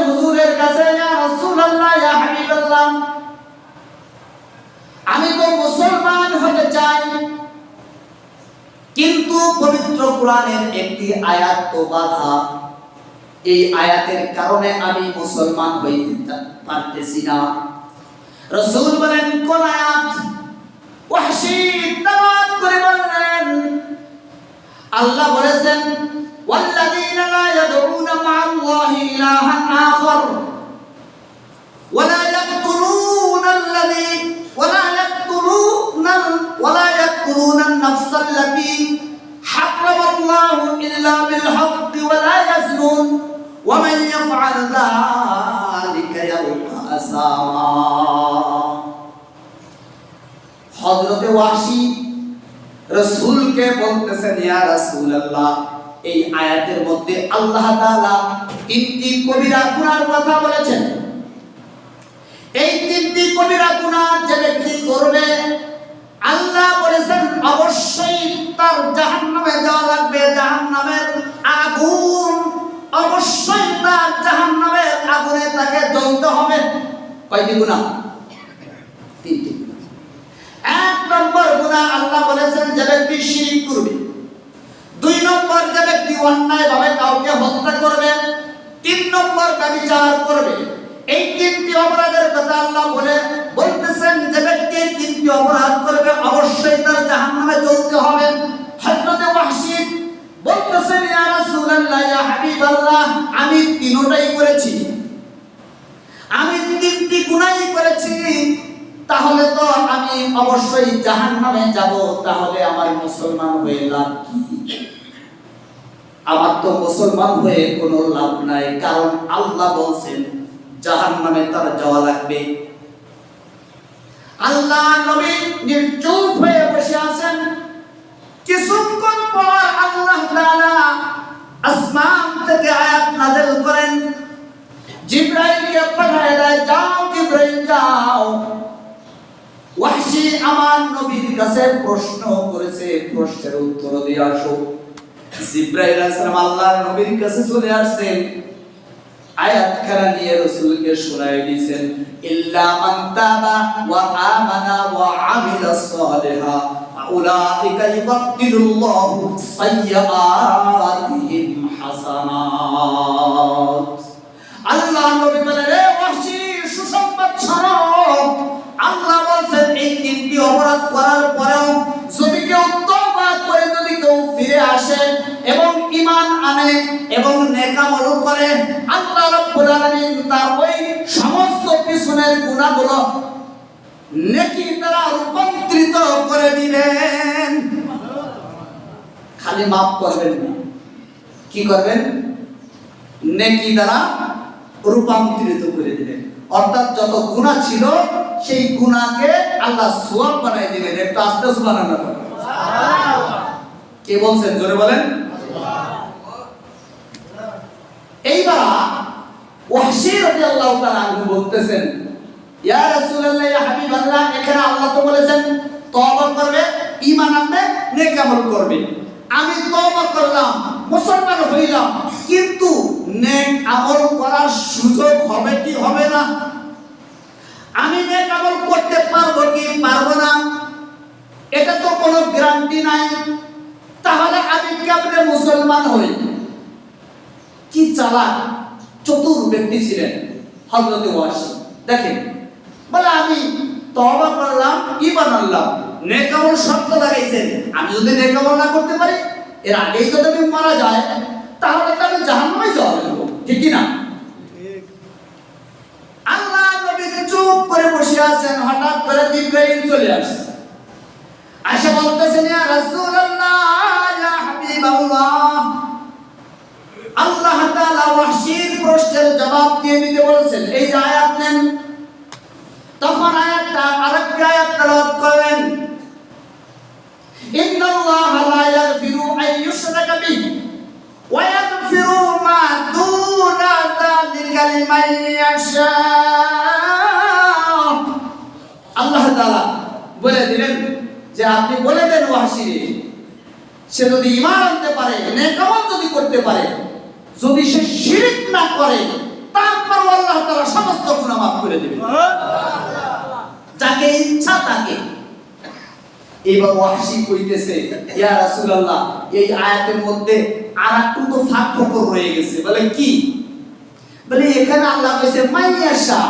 হুজুরের কাছে, ইয়া রাসূলুল্লাহ, ইয়া হাবিবাল্লাহ, আমি তো মুসলমান হতে চাই, কিন্তু পবিত্র কোরআনের একটি আয়াত তো বাধা, এই আয়াতের কারণে আমি মুসলমান হইতে পারতেছি না। রাসূল বলেন, কোন আয়াত? ওয়াহশী তেলাওয়াত করে বললেন, আল্লাহ বলেছেন, ওয়াল্লাযীনা লা ইয়াদউনা মা'আল্লাহি ইলাহান আখার ওয়ালা ইয়াকতুলুনা আন-নাফসাল্লাতী হারামাল্লাহু ইল্লা বিল হাক্কি ওয়ালা ইয়াজনুন ওয়া মান ইয়াফআল যালিকা ইয়ালকা আসামা। হযরতে ওয়াহশী রাসূলকে বলতেছেন, ইয়া রাসূলুল্লাহ, এই আয়াতের মধ্যে আল্লাহ তাআলা তিনটি কবিরা গুনার কথা বলেছেন। এই তিনটি কবিরা গুনাহ যে ব্যক্তি করবে, আল্লাহ বলেছেন অবশ্যই তার জাহান্নামে যাওয়া লাগবে, জাহান্নামের আগুন, অবশ্যই তার জাহান্নামের আগুনে তাকে জ্বলতে হবে। কয়টি গুনাহ? তিনটি। এক নম্বর গুনাহ আল্লাহ বলেছেন যে ব্যক্তি শিরক করবে। দুই নম্বর যে ব্যক্তি অন্যায়ভাবে কাউকে হত্যা করবে। তিন নম্বর ব্যভিচার করবে। এই তিনটি অপরাধের কথা আল্লাহ বলতেছেন যে ব্যক্তি তিনটি অপরাধ করবে অবশ্যই তার জাহান্নামে জ্বলতে হবে। হযরতে ওয়াহশী বলতেছেন, ইয়া রাসূলুল্লাহ, ইয়া হাবিবাল্লাহ, আমি তিনটাই করেছি, আমি তিনটি গুনাহই করেছি, তাহলে তো আমি অবশ্যই জাহান্নামে যাব, তাহলে আমার মুসলমান হয়ে লাভ কি? আমার তো মুসলমান হয়ে কোনো লাভ নাই, কারণ আল্লাহ বলছেন জাহান্নামে তার যাওয়া লাগবে। আল্লাহ নবী নির্চুপ হয়ে বসে আছেন। কিছুক্ষণ পর আল্লাহ তাআলা আসমান থেকে আয়াত নাযিল করেন, জিবরাইলকে পাঠিয়ে দেয়, যাও জিবরাইল যাও, ওয়াহশী আমার নবীর কাছে প্রশ্ন করেছে, প্রশ্নের উত্তর দিয়ে আসো। জিবরাইল আলাইহিস সালাম আল্লাহর নবীর কাছে চলে আসছেন, আয়াত খানা নিয়ে রাসূলকে শোনায় দিয়েছেন, ইল্লা মান তাবা ওয়া আমানা ওয়া আমিলা সালিহা ফাউলাইকা ইউবাদদিলুল্লাহু সাইয়্যাতিহিম হাসানাত। আল্লাহ নবী বলেন, রে ওয়াহশী, সুসংবাদ শোনো, আল্লাহ বলেন এই তিনটি অপরাধ করার পরেও যদি কেউ তওবা করে, যদি কেউ ফিরে আসে এবং ঈমান আনে এবং নেক আমল করে, আল্লাহ রাব্বুল আলামিন তার ওই সমস্ত পিছনের গুনাহগুলো নেকি দ্বারা রূপান্তরিত করে দিবেন। খালি মাফ করবেন না, কি করবেন? নেকি দ্বারা রূপান্তরিত করে দিবেন। অর্থাৎ যত গুনাহ ছিল সেই গুনাহকে আল্লাহ সওয়াব বানাই দিবেন। একটু আস্তে সুবহানাল্লাহ বলেন। সুবহানাল্লাহ। কে বলছেন? জোরে বলেন। এইবার ওয়াহশী রাদিয়াল্লাহু তাআলা আনহু বলতেছেন, ইয়া রাসূলুল্লাহ, ইয়া হাবিবাল্লাহ, এখানে আল্লাহ তো বলেছেন তওবা করবে, ঈমান আনবে, নেক আমল করবে। আমি তওবা করলাম, মুসলমান হইলাম, কিন্তু নেক আমল করার সুযোগ হবে কি হবে না? আমি নেক আমল করতে পারবো কি পারবো না, এটা তো কোনো গ্যারান্টি নাই। তাহলে আমি কেমনে মুসলমান হই? কি চালাক চতুর ব্যক্তি ছিলেন হযরতে ওয়াহশী। দেখেন, বলে আমি তওবা করলাম, ঈমান আনলাম, নেক আমল শর্ত লাগাইছেন, আমি যদি নেক আমল না করতে পারি, এর আগেই যদি আমি মারা যায়, তাহলে তো আমি জাহান্নামে যাব, ঠিক কি না? আল্লাহ নবী চুপ করে বসে আছেন, হঠাৎ করে জিবরাইল চলে আসছে, আয়েশা বলতেছেন, ইয়া রাসূলুল্লাহ, ইয়া হাবিবাল্লাহ, আল্লাহ তাআলা ওয়াহশীর প্রশ্নের জবাব দিয়ে দিতে বলেছেন, এই যে আয়াত নেন। তখন আয়াতটা আরেকটা আয়াত তেলাওয়াত করেন, ইন্নাল্লাহা লা ইয়াগফিরু আন ইউশরাকা বিহি ওয়া ইয়াগফিরু মা দুনা যালিকা লিমান ইয়াশা। আল্লাহ তাআলা বলে দিলেন যে আপনি বলে দেন ওয়াহশী, সে যদি ঈমান আনতে পারে, নেক আমল যদি করতে পারে, যদি সে শিরক না করে, তারপর আল্লাহ তাআলা সমস্ত গুনাহ মাফ করে দিবেন, যাকে ইচ্ছা তাকে। এবার ওয়াহশী কইতেছে, ইয়া রাসূলুল্লাহ, এই আয়াতের মধ্যে আরেকটু তো ফাঁক ফোকর রয়ে গেছে। বলে কি? বলে এখানে আল্লাহ কইছে মাইয়াশা,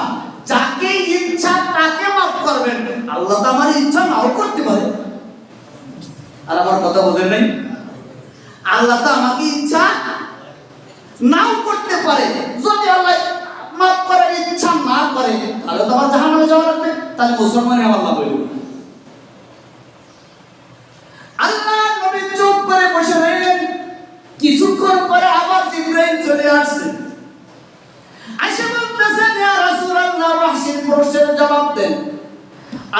যাকে ইচ্ছা তাকে মাফ করবেন। আল্লাহ তো আমার ইচ্ছা নাও করতে পারে। আর আমার কথা বোঝেন নাই? আল্লাহ তো আমাকে ইচ্ছা নাও করতে পারে। যদি আল্লাহ মাফ করার ইচ্ছা না করে তাহলে তো আমার জাহান্নামে যাওয়া লাগবে। তাহলে মুসলমানই আমার লাভ হইল। আল্লাহ নবী চুপ করে বসে রইলেন। কিছুক্ষণ পরে আবার জিবরাইল চলে আসছে। আয়েশা বলতেছেন, ইয়া রাসূলুল্লাহ, ওয়াহশীর প্রশ্নের জবাব দেন।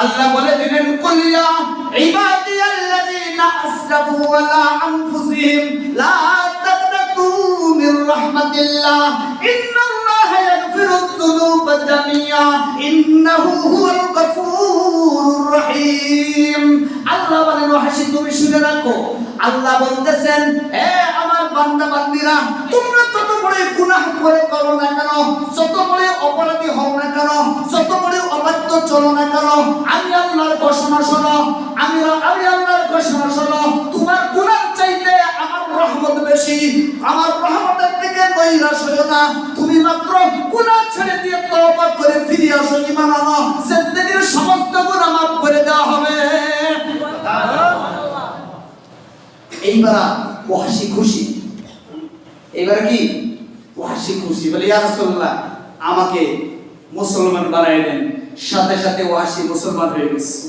আল্লাহ বলে দিলেন, কুল ইয়া ইবাদিয়াল্লাযীনা আসরাফু আলা আনফুসিহিম লা তাকনাতু মির রাহমাতিল্লাহ ইন্নাল্লাহা ইয়াগফিরুয যুনুবা জামিআ ইন্নাহু হুয়াল গফুরুর রহিম। আল্লাহ বলেন, ওয়াহশী তুমি শুনে রাখো, আল্লাহ বলতেছেন, হে আমার বান্দা বান্দীরা, তোমরা যত বড় গুনাহ করে করো না কেন, যত বড় অপরাধী হও না কেন, যত বড় অবাধ্য চলো না কেন, আমি আল্লাহর ঘোষণা শোনো, আমি আল্লাহর ঘোষণা শোনো, তোমার গুনাহ চাইতে আমার রহমত বেশি। আমার রহমতের থেকে নৈরাশ হইও না। তুমি মাত্র গুনাহ ছেড়ে দিয়ে তওবা করে ফিরে আসো, ঈমান আনো, জিন্দেগীর সমস্ত গুনাহ মাফ করে দেওয়া হবে। এইবার ওয়াহশী খুশি। এবার কি? ওয়াহশী খুশি। বলে, ইয়া রাসূলুল্লাহ, আমাকে মুসলমান বানাই দেন। সাথে সাথে ওয়াহশী মুসলমান হয়ে গেছে।